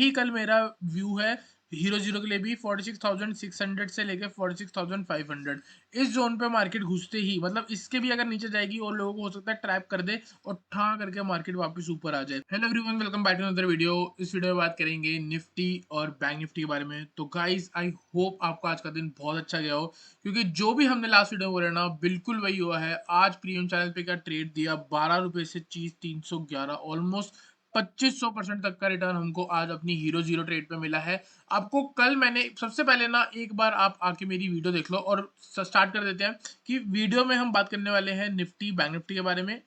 ही कल मेरा व्यू है हीरो जीरो के लिए भी 46,600 से लेके 46,500 इस जोन पे मार्केट घुसते ही मतलब इसके भी अगर नीचे जाएगी और लोगों को हो सकता है ट्रैप कर दे और ठा करके मार्केट वापस ऊपर आ जाए। Hello everyone, welcome back to another video. इस वीडियो में बात करेंगे निफ्टी और बैंक निफ्टी के बारे में। तो गाइस, आई होप आपका आज का दिन बहुत अच्छा गया हो, क्योंकि जो भी हमने लास्ट वीडियो में बोला ना बिल्कुल वही हुआ है। आज प्रीमियम चैनल पे का ट्रेड दिया 12 रुपए से चीज 311, ऑलमोस्ट 2500% तक का रिटर्न हमको आज अपनी हीरो जीरो ट्रेड पे मिला है। आपको कल मैंने सबसे पहले ना एक बार आप आके मेरी वीडियो देख लो और स्टार्ट कर देते हैं कि वीडियो में हम बात करने वाले हैं निफ्टी बैंक निफ्टी के बारे में।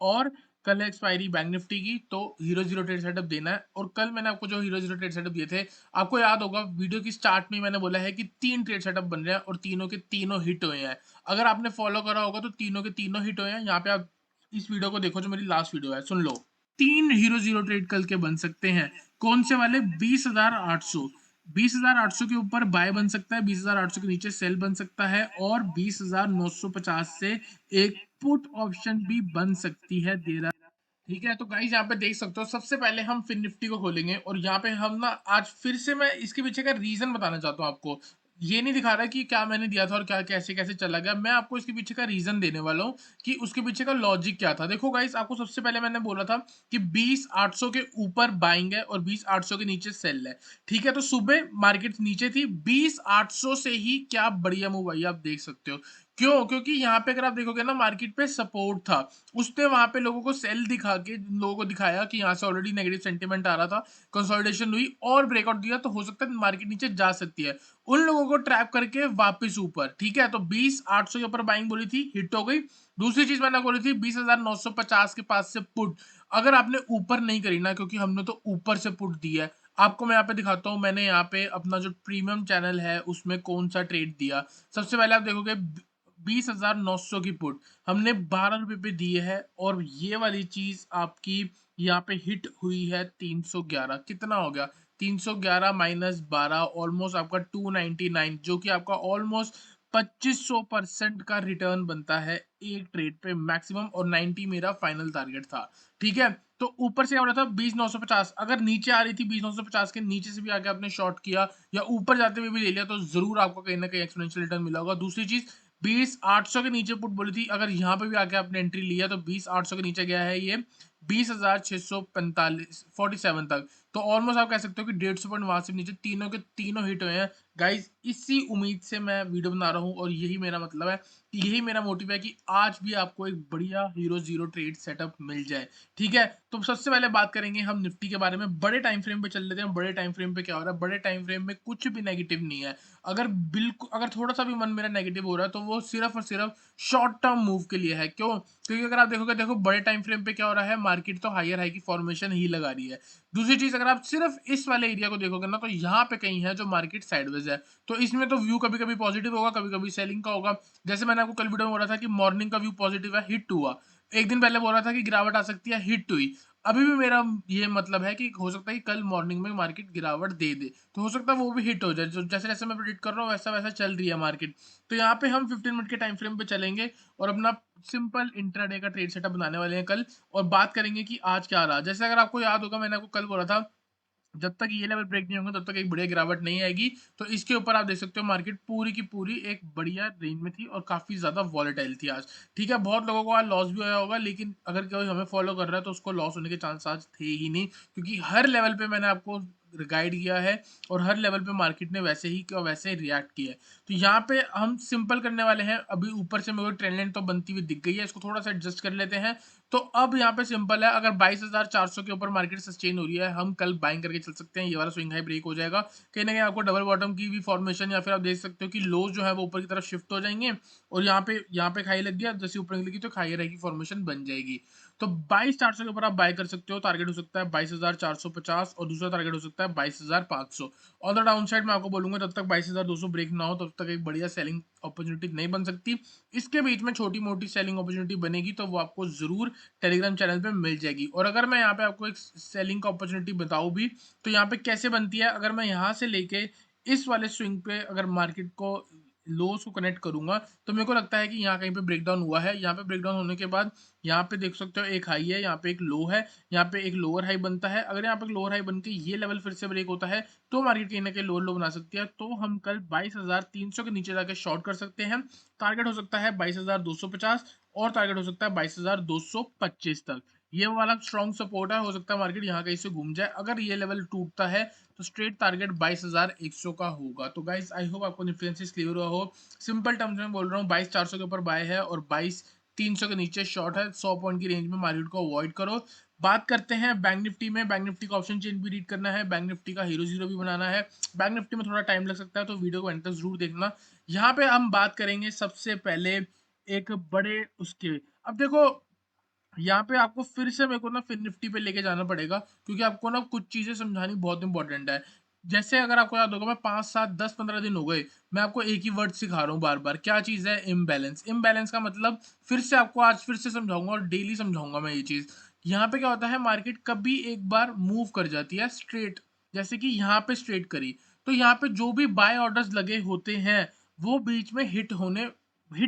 और कल है एक्सपायरी बैंक निफ्टी की, तो हीरो जीरो ट्रेड सेटअप देना है। और कल मैंने आपको जो हीरो जीरो ट्रेड सेटअप दिए थे, आपको याद होगा वीडियो की स्टार्ट में मैंने बोला है कि 3 ट्रेड सेटअप बन रहे हैं और तीनों के तीनों हिट हुए हैं। अगर आपने फॉलो करा होगा तो तीनों के तीनों हिट हुए हैं। यहाँ पे आप इस वीडियो को देखो, जो मेरी लास्ट वीडियो है, सुन लो। 3 हीरो जीरो ट्रेड कल के बन सकते हैं। कौन से वाले? 20,800। 20,800 के ऊपर बाय बन सकता है, 20,800 के नीचे सेल बन सकता है, और 20,950 से एक पुट ऑप्शन भी बन सकती है दे रहा। ठीक है, तो गाइस यहाँ पे देख सकते हो। सबसे पहले हम फिर निफ्टी को खोलेंगे और यहाँ पे हम ना आज फिर से मैं इसके पीछे का रीजन बताना चाहता हूँ आपको। ये नहीं दिखा रहा कि क्या मैंने दिया था और क्या कैसे कैसे चला गया। मैं आपको इसके पीछे का रीजन देने वाला हूँ कि उसके पीछे का लॉजिक क्या था। देखो गाइस, आपको सबसे पहले मैंने बोला था कि 20,800 के ऊपर बाइंग है और 20,800 के नीचे सेल है। ठीक है, तो सुबह मार्केट नीचे थी, 20,800 से ही क्या बढ़िया मूव आई आप देख सकते हो। क्यों? क्योंकि यहाँ पे अगर आप देखोगे ना, मार्केट पे सपोर्ट था। उसने वहां पे लोगों को सेल दिखा के लोगों को दिखाया कि यहाँ से ऑलरेडी नेगेटिव सेंटीमेंट आ रहा था, कंसोलिडेशन हुई और ब्रेकआउट दिया, तो हो सकता है मार्केट नीचे जा सकती है। उन लोगों को ट्रैप करके वापस ऊपर। ठीक है, तो 20,800 के ऊपर बाइंग बोली थी, हिट हो गई। दूसरी चीज मैंने बोली थी 20,950 के पास से पुट। अगर आपने ऊपर नहीं करी ना, क्योंकि हमने तो ऊपर से पुट दिया है। आपको मैं यहाँ पे दिखाता हूँ, मैंने यहाँ पे अपना जो प्रीमियम चैनल है उसमें कौन सा ट्रेड दिया। सबसे पहले आप देखोगे 20,900 की पुट हमने 12 रुपए पे दिए है, और ये वाली चीज आपकी यहाँ पे हिट हुई है 311। कितना हो गया? 311 माइनस 12, ऑलमोस्ट आपका 299, जो कि आपका ऑलमोस्ट 2500% का रिटर्न बनता है एक ट्रेड पे मैक्सिमम, और 90 मेरा फाइनल टारगेट था। ठीक है, तो ऊपर से क्या हो रहा था? 20,950। अगर नीचे आ रही थी 20,950 के नीचे से भी आके आपने शॉर्ट किया या ऊपर जाते हुए भी ले लिया, तो जरूर आपको कहीं ना कहीं एक्सपोनेंशियल रिटर्न मिला होगा। दूसरी चीज, 20,800 के नीचे पुट बोली थी, अगर यहाँ पे भी आके आपने एंट्री लिया तो 20,800 के नीचे गया है ये 20,645 47 तक। तो ऑलमोस्ट आप कह सकते हो कि 150 पॉइंट वहां से नीचे तीनों के तीनों हिट हुए हैं। गाइज, इसी उम्मीद से मैं वीडियो बना रहा हूँ और यही मेरा मतलब है, यही मेरा मोटिव है कि आज भी आपको एक बढ़िया हीरो जीरो ट्रेड सेटअप मिल जाए। ठीक है, तो सबसे पहले बात करेंगे हम निफ्टी के बारे में। बड़े टाइम फ्रेम पे चल लेते हैं। बड़े टाइम फ्रेम पे क्या हो रहा है? बड़े टाइम फ्रेम में कुछ भी नेगेटिव नहीं है। अगर बिल्कुल अगर थोड़ा सा भी मन मेरा नेगेटिव हो रहा है तो वो सिर्फ और सिर्फ शॉर्ट टर्म मूव के लिए है। क्यों? क्योंकि अगर आप देखोगे, देखो बड़े टाइम फ्रेम पे क्या हो रहा है, मार्केट तो हायर हाई की फॉर्मेशन ही लगा रही है। दूसरी चीज, अगर आप सिर्फ इस वाले एरिया को देखोगे ना, तो यहाँ पे कहीं है जो मार्केट साइडवेज है। तो इसमें तो व्यू कभी कभी पॉजिटिव होगा, कभी कभी सेलिंग का होगा। जैसे मैंने आपको कल वीडियो में बोला था कि मॉर्निंग का व्यू पॉजिटिव है, हिट हुआ। एक दिन पहले बोल रहा था कि गिरावट आ सकती है, हिट हुई। अभी भी मेरा ये मतलब है कि हो सकता है कि कल मॉर्निंग में मार्केट गिरावट दे दे, तो हो सकता है वो भी हिट हो जाए। जो जैसे जैसे मैं प्रेडिक्ट कर रहा हूँ वैसा वैसा चल रही है मार्केट। तो यहाँ पे हम 15 मिनट के टाइम फ्रेम पे चलेंगे और अपना सिंपल इंट्राडे का ट्रेड सेटअप बनाने वाले हैं कल। और बात करेंगे कि आज क्या रहा। जैसे अगर आपको याद होगा, मैंने आपको कल बोला था जब तक ये लेवल ब्रेक नहीं होंगे तब तक एक बढ़िया गिरावट नहीं आएगी। तो इसके ऊपर आप देख सकते हो मार्केट पूरी की पूरी एक बढ़िया रेंज में थी और काफी ज्यादा वॉलेटाइल थी आज। ठीक है, बहुत लोगों को आज लॉस भी होया होगा, लेकिन अगर कोई हमें फॉलो कर रहा है तो उसको लॉस होने के चांस आज थे ही नहीं, क्योंकि हर लेवल पे मैंने आपको गाइड किया है और हर लेवल पे मार्केट ने वैसे ही का वैसे रिएक्ट किया है। तो यहाँ पे हम सिंपल करने वाले हैं। अभी ऊपर से मेरे को ट्रेंड लाइन तो बनती हुई दिख गई है, इसको थोड़ा सा एडजस्ट कर लेते हैं। तो अब यहाँ पे सिंपल है, अगर 22,400 के ऊपर मार्केट सस्टेन हो रही है, हम कल बाइंग करके चल सकते हैं। ये वाला स्विंग हाई ब्रेक हो जाएगा, कहीं ना कहीं आपको डबल बॉटम की भी फॉर्मेशन, या फिर आप देख सकते हो कि लोज जो है वो ऊपर की तरफ शिफ्ट हो जाएंगे। और यहाँ पे खाई लग गया, जैसे ऊपर निकलेगी तो खाई रहेगी, फॉर्मेशन बन जाएगी। तो 22,400 के ऊपर आप बाय कर सकते हो। टारगेट हो सकता है 22,450 और दूसरा टारगेट हो सकता है 22,500। ऑन द डाउन साइड मैं आपको बोलूंगा, जब तक 22,200 ब्रेक ना हो तब तक एक बढ़िया सेलिंग अपॉर्चुनिटी नहीं बन सकती। इसके बीच में छोटी मोटी सेलिंग अपॉर्चुनिटी बनेगी तो वो आपको जरूर टेलीग्राम चैनल पे मिल जाएगी। और अगर मैं यहाँ पे आपको एक सेलिंग का अपॉर्चुनिटी बताऊँ भी, तो यहाँ पे कैसे बनती है, अगर मैं यहाँ से लेके इस वाले स्विंग पे अगर मार्केट को लोस को कनेक्ट करूंगा तो मेरे को लगता है कि यहाँ कहीं पे ब्रेकडाउन हुआ है। यहाँ पे ब्रेकडाउन होने के बाद यहाँ पे देख सकते हो एक हाई है, यहाँ पे एक लो है, यहाँ पे एक लोअर हाई बनता है। अगर यहाँ पे लोअर हाई बन के ये लेवल फिर से ब्रेक होता है तो मार्केट कहीं ना कहीं लोअर लो बना सकती है। तो हम कल 22,300 के नीचे जाके शॉर्ट कर सकते हैं। टारगेट हो सकता है 22,250 और टारगेट हो सकता है 22,225 तक। ये वाला स्ट्रॉन्ग सपोर्ट है, हो सकता है मार्केट यहाँ कहीं से घूम जाए। अगर ये लेवल टूटता है तो स्ट्रेट टारगेट 22,100 का होगा। तो गाइस आई होप आपको डिफरेंसेस क्लियर हुआ हो। सिंपल टर्म्स में बोल रहा हूँ, 22,400 के ऊपर बाय है और 22,300 के नीचे शॉर्ट है। 100 पॉइंट की रेंज में मार्केट को अवॉइड करो। बात करते हैं बैंक निफ्टी में। बैंक निफ्टी का ऑप्शन चेन भी रीड करना है, बैंक निफ्टी का हीरो जीरो भी बनाना है। बैंक निफ्टी में थोड़ा टाइम लग सकता है, तो वीडियो को एंड तक जरूर देखना। यहाँ पे हम बात करेंगे सबसे पहले एक बड़े उसके। अब देखो, यहाँ पे आपको फिर से मेरे को ना फिर निफ्टी पे लेके जाना पड़ेगा, क्योंकि आपको ना कुछ चीजें समझानी बहुत इंपॉर्टेंट है। जैसे अगर आपको याद होगा, मैं 5, 7, 10, 15 दिन हो गए मैं आपको एक ही वर्ड सिखा रहा हूँ बार बार। क्या चीज है? इम्बैलेंस। इम्बैलेंस का मतलब फिर से आपको आज फिर से समझाऊंगा और डेली समझाऊंगा मैं ये चीज। यहाँ पे क्या होता है, मार्केट कभी एक बार मूव कर जाती है स्ट्रेट, जैसे कि यहाँ पे स्ट्रेट करी, तो यहाँ पे जो भी बाय ऑर्डर्स लगे होते हैं वो बीच में हिट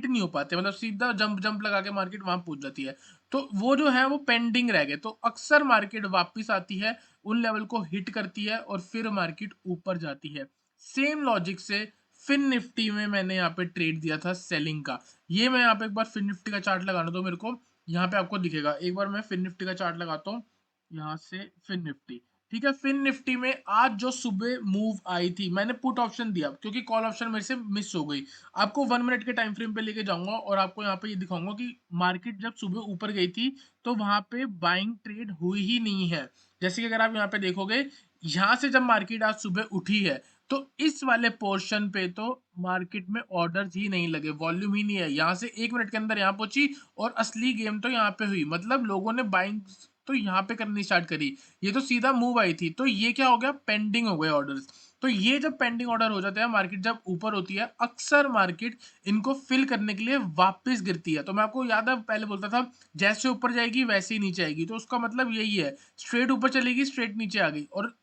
नहीं हो पाते, मतलब सीधा जंप जंप लगा के मार्केट वहां पहुंच जाती है। तो वो जो है वो पेंडिंग रह गए, तो अक्सर मार्केट वापस आती है, उन लेवल को हिट करती है और फिर मार्केट ऊपर जाती है। सेम लॉजिक से फिन निफ्टी में मैंने यहाँ पे ट्रेड दिया था सेलिंग का। ये मैं यहाँ पे एक बार फिन निफ्टी का चार्ट लगाना दो मेरे को, यहाँ पे आपको दिखेगा। एक बार मैं फिन निफ्टी का चार्ट लगाता हूँ, यहाँ से फिन निफ्टी। ठीक है, फिन निफ्टी में आज जो सुबह मूव आई थी, मैंने पुट ऑप्शन दिया क्योंकि कॉल ऑप्शन मेरे से मिस हो गई। आपको 1 मिनट के टाइम फ्रेम पे लेके जाऊंगा और आपको यहाँ पे ये दिखाऊंगा कि मार्केट जब सुबह ऊपर गई थी तो वहां पे बाइंग ट्रेड हुई ही नहीं है। जैसे कि अगर आप यहाँ पे देखोगे, यहाँ से जब मार्केट आज सुबह उठी है तो इस वाले पोर्शन पे तो मार्केट में ऑर्डर्स ही नहीं लगे, वॉल्यूम ही नहीं है। यहाँ से 1 मिनट के अंदर यहाँ पहुंची और असली गेम तो यहाँ पे हुई, मतलब लोगों ने बाइंग तो यहाँ पे करनी स्टार्ट करी। ये तो सीधा मूव आई थी, तो ये क्या हो गया, पेंडिंग हो गए ऑर्डर्स। तो ये जब पेंडिंग ऑर्डर हो जाते हैं, मार्केट जब ऊपर होती है, अक्सर मार्केट इनको फिल करने के लिए वापस गिरती है। तो मैं आपको याद है पहले बोलता था, जैसे ऊपर जाएगी वैसे ही नीचे आएगी, तो उसका मतलब यही है, स्ट्रेट ऊपर चलेगी स्ट्रेट नीचे आ गई। और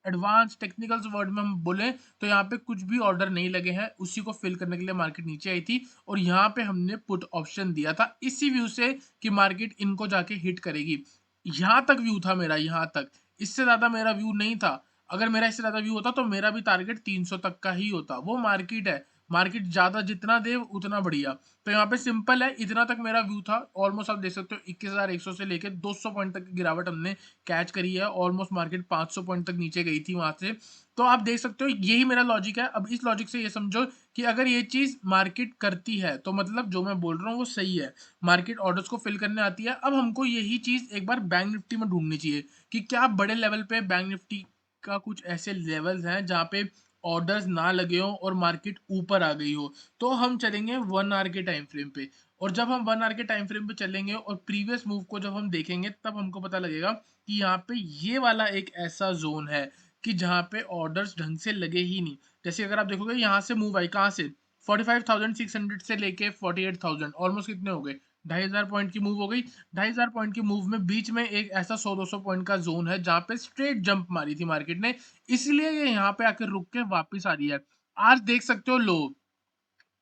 एडवांस टेक्निकल्स वर्ड में हम बोले तो यहाँ पे कुछ भी ऑर्डर नहीं लगे हैं, उसी को फिल करने के लिए मार्केट नीचे आई थी और यहाँ पे हमने पुट ऑप्शन दिया था इसी व्यू से कि मार्केट इनको जाके हिट करेगी। यहाँ तक व्यू था मेरा, यहाँ तक, इससे ज्यादा मेरा व्यू नहीं था। अगर मेरा इससे ज्यादा व्यू होता तो मेरा भी टारगेट 300 तक का ही होता। वो मार्केट है, मार्केट ज्यादा जितना दे उतना बढ़िया। तो यहाँ पे सिंपल है, इतना तक मेरा व्यू था। ऑलमोस्ट आप देख सकते हो 21,100 से लेके 200 पॉइंट तक की गिरावट हमने कैच करी है। ऑलमोस्ट मार्केट 500 पॉइंट तक नीचे गई थी वहां से। तो आप देख सकते हो यही मेरा लॉजिक है। अब इस लॉजिक से ये समझो कि अगर ये चीज मार्केट करती है तो मतलब जो मैं बोल रहा हूँ वो सही है, मार्केट ऑर्डर्स को फिल करने आती है। अब हमको यही चीज एक बार बैंक निफ्टी में ढूंढनी चाहिए कि क्या बड़े लेवल पे बैंक निफ्टी का कुछ ऐसे लेवल्स हैं जहाँ पे ऑर्डर्स ना लगे हो और मार्केट ऊपर आ गई हो। तो हम चलेंगे 1 आवर के टाइम फ्रेम पे, और जब हम 1 आवर के टाइम फ्रेम पे चलेंगे और प्रीवियस मूव को जब हम देखेंगे तब हमको पता लगेगा कि यहाँ पे ये वाला एक ऐसा जोन है कि जहाँ पे ऑर्डर्स ढंग से लगे ही नहीं। जैसे अगर आप देखोगे यहाँ से मूव आई कहाँ से, 45,600 से लेके 48,000, ऑलमोस्ट कितने हो गए, 2,500 पॉइंट की मूव हो गई। 2,500 पॉइंट की मूव में बीच में एक ऐसा 100-200 पॉइंट का जोन है जहाँ पे स्ट्रेट जंप मारी थी मार्केट ने, इसलिए ये यहाँ पे आके रुक के वापस आ रही है। आज देख सकते हो लो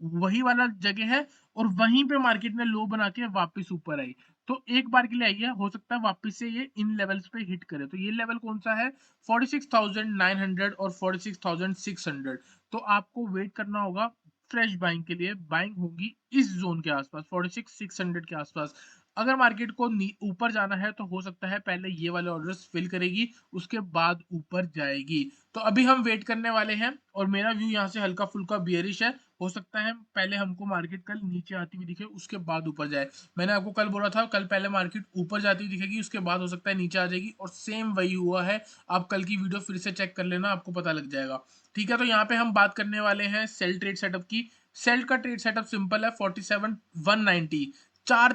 वही वाला जगह है और वहीं पे मार्केट ने लो बना के वापस ऊपर आई। तो एक बार के लिए आई है, हो सकता है वापस से ये इन लेवल्स पे हिट करे। तो ये लेवल कौन सा है, 46,900 और 46,600। तो आपको वेट करना होगा फ्रेश बाइंग के लिए। बाइंग होगी इस जोन के आसपास, 46,600 के आसपास। अगर मार्केट को ऊपर जाना है तो हो सकता है पहले ये वाले ऑर्डर्स फिल करेगी, उसके बाद ऊपर जाएगी। तो अभी हम वेट करने वाले हैं और मेरा व्यू यहाँ से हल्का फुल्का बियरिश है। हो सकता है पहले हमको मार्केट कल नीचे आती हुई दिखे उसके बाद ऊपर जाए। मैंने आपको कल बोला था कल पहले मार्केट ऊपर जाती हुई दिखेगी उसके बाद हो सकता है नीचे आ जाएगी, और सेम वही हुआ है। आप कल की वीडियो फिर से चेक कर लेना, आपको पता लग जाएगा। ठीक है, तो यहाँ पे हम बात करने वाले हैं सेल ट्रेड सेटअप की। सेल का ट्रेड सेटअप सिंपल है, 47,190। चार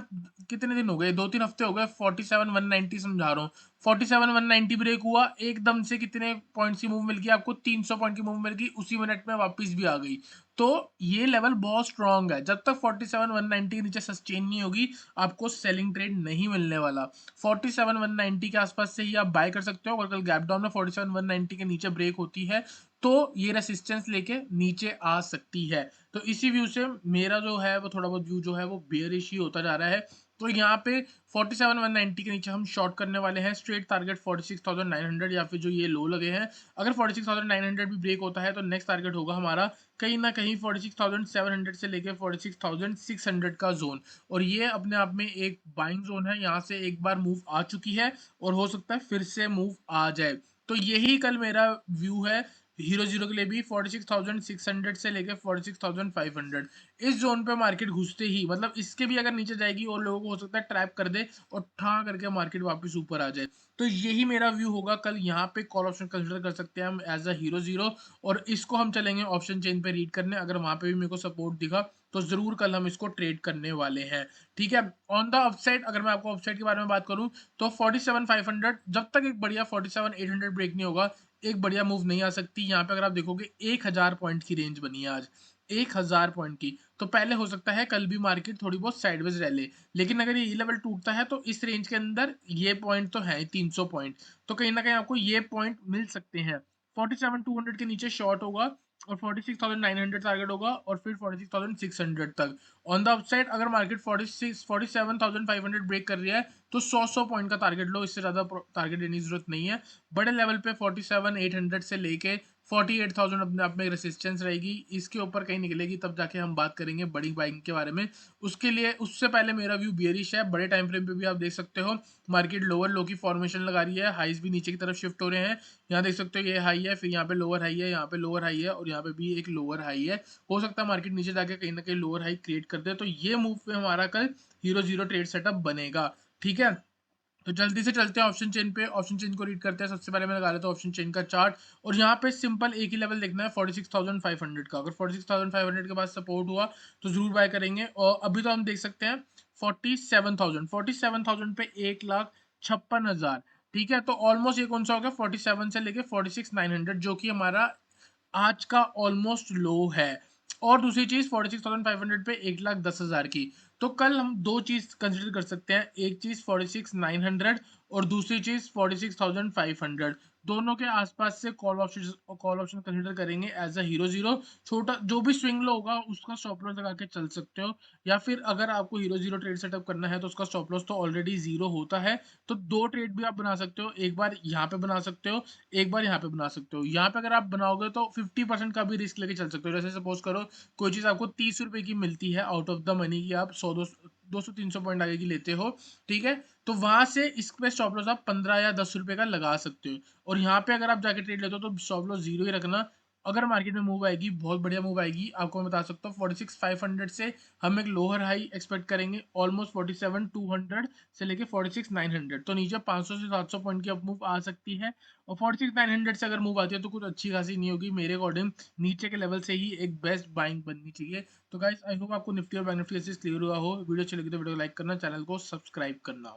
कितने दिन हो गए, 2-3 हफ्ते हो गए 47,190 समझा रहा हूँ। 47,190 ब्रेक हुआ, एकदम से कितने पॉइंट्स की मूव मिल गई आपको, 300 पॉइंट की मूव मिल गई, उसी मिनट में वापस भी आ गई। तो ये लेवल बहुत स्ट्रांग है, जब तक 47,190 के नीचे सस्टेन नहीं होगी आपको सेलिंग ट्रेड नहीं मिलने वाला। 47,190 के आसपास से ही आप बाय कर सकते हो। अगर कल गैप डाउन में 47,190 के नीचे ब्रेक होती है तो ये रेसिस्टेंस लेके नीचे आ सकती है। तो इसी व्यू से मेरा जो है वो थोड़ा बहुत व्यू जो है वो बेयरिश ही होता जा रहा है। तो यहाँ पे 47,190 के नीचे हम शॉर्ट करने वाले हैं। स्ट्रेट टारगेट 46,900 या फिर जो ये लो लगे हैं, अगर 46,900 भी ब्रेक होता है तो नेक्स्ट टारगेट होगा हमारा कहीं ना कहीं 46,700 से लेके 46,600 का जोन। और ये अपने आप में एक बाइंग जोन है, यहाँ से एक बार मूव आ चुकी है और हो सकता है फिर से मूव आ जाए। तो यही कल मेरा व्यू है हीरो जीरो के लिए भी। 46,600 से लेके 46,500 इस जोन पे मार्केट घुसते ही, मतलब इसके भी अगर नीचे जाएगी और लोगों को हो सकता है ट्रैप कर दे और ठा करके मार्केट वापस ऊपर आ जाए। तो यही मेरा व्यू होगा कल। यहाँ पे कॉल ऑप्शन कंसिडर कर सकते हैं हम एज अ हीरो जीरो, और इसको हम चलेंगे ऑप्शन चेन पे रीड करने। अगर वहां पे भी मेरे को सपोर्ट दिखा तो जरूर कल हम इसको ट्रेड करने वाले हैं। ठीक है, ऑन द अपसाइड अगर मैं आपको अपसाइड के बारे में बात करूं तो 47,500 जब तक एक बढ़िया 47,800 ब्रेक नहीं होगा एक बढ़िया मूव नहीं आ सकती। यहाँ पे अगर आप देखोगे 1,000 पॉइंट की रेंज बनी है आज, 1,000 पॉइंट की। तो पहले हो सकता है कल भी मार्केट थोड़ी बहुत साइडवेज रह ले, लेकिन अगर ये लेवल टूटता है तो इस रेंज के अंदर ये पॉइंट तो है 300 पॉइंट, तो कहीं ना कहीं आपको ये पॉइंट मिल सकते हैं। 47,200 के नीचे शॉर्ट होगा और 46,900 टारगेट होगा और फिर 46,600 तक। ऑन द अपसाइड अगर मार्केट 47,500 ब्रेक कर रही है तो 100 पॉइंट का टारगेट लो, इससे ज्यादा टारगेट लेने की जरूरत नहीं है। बड़े लेवल पे 47,800 से लेके 48,000 अपने आप में रेसिस्टेंस रहेगी, इसके ऊपर कहीं निकलेगी तब जाके हम बात करेंगे बड़ी बाइंग के बारे में। उसके लिए उससे पहले मेरा व्यू बियरिश है। बड़े टाइम फ्रेम पे भी आप देख सकते हो मार्केट लोअर लो की फॉर्मेशन लगा रही है, हाईज भी नीचे की तरफ शिफ्ट हो रहे हैं। यहाँ देख सकते हो ये हाई है, फिर यहाँ पे लोअर हाई है, यहाँ पे लोअर हाई है और यहाँ पे भी एक लोअर हाई है। हो सकता है मार्केट नीचे जाके कहीं ना कहीं लोअर हाई क्रिएट कर दे, तो ये मूव पे हमारा कल हीरो जीरो ट्रेड सेटअप बनेगा। ठीक है, तो जल्दी से चलते हैं ऑप्शन चेन पे, ऑप्शन चेन को रीड करते हैं। सबसे पहले मैं लगा लेता हूँ ऑप्शन चेन का चार्ट, और यहाँ पे सिंपल एक ही लेवल देखना है 46,500 का। अगर 46,500 के पास सपोर्ट हुआ तो जरूर बाय करेंगे। और अभी तो हम देख सकते हैं 47,000 पे 1,56,000। ठीक है, तो ऑलमोस्ट ये कौन सा हो गया 47 से लेके 46,900 जो कि हमारा आज का ऑलमोस्ट लो है। और दूसरी चीज 46,500 पे 1,10,000 की। तो कल हम दो चीज कंसिडर कर सकते हैं, एक चीज 46,900 और दूसरी चीज 46,500। दोनों के आसपास से कॉल ऑप्शन कंसिडर करेंगे एज अ हीरो जीरो। छोटा जो भी स्विंग लो होगा उसका स्टॉप लॉस लगा के चल सकते हो, या फिर अगर आपको हीरो जीरो ट्रेड सेटअप करना है तो उसका स्टॉप लॉस तो ऑलरेडी जीरो होता है। तो दो ट्रेड भी आप बना सकते हो, एक बार यहाँ पे बना सकते हो, एक बार यहाँ पे बना सकते हो। यहाँ पे अगर आप बनाओगे तो 50% का भी रिस्क लेके चल सकते हो। जैसे सपोज करो कोई चीज आपको 30 रुपए की मिलती है आउट ऑफ द मनी की, आप 200 300 पॉइंट आगे की लेते हो। ठीक है, तो वहां से इस पे स्टॉप लॉस आप 15 या 10 रुपए का लगा सकते हो। और यहाँ पे अगर आप जाके ट्रेड लेते हो तो स्टॉप लॉस जीरो ही रखना। अगर मार्केट में मूव आएगी, बहुत बढ़िया मूव आएगी, आपको मैं बता सकता हूँ 46,500 से हम एक लोअर हाई एक्सपेक्ट करेंगे ऑलमोस्ट 47,200 से लेके 46,900। तो नीचे 500 से 700 पॉइंट की अप मूव आ सकती है। और 46,900 से अगर मूव आती है तो कुछ अच्छी खासी नहीं होगी मेरे अकॉर्डिंग, नीचे के लेवल से ही एक बेस्ट बाइंग बननी चाहिए। तो गाइस आई होप आपको निफ्टी और बैंक निफ्टी क्लियर हुआ हो। वीडियो अच्छी लगी तो वीडियो को लाइक करना, चैनल को सब्सक्राइब करना।